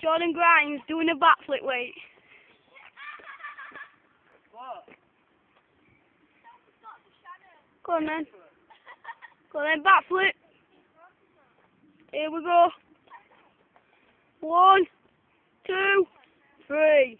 Jordan Grimes doing a backflip, wait. What? Go on then. Go on then, backflip. Here we go. 1, 2, 3.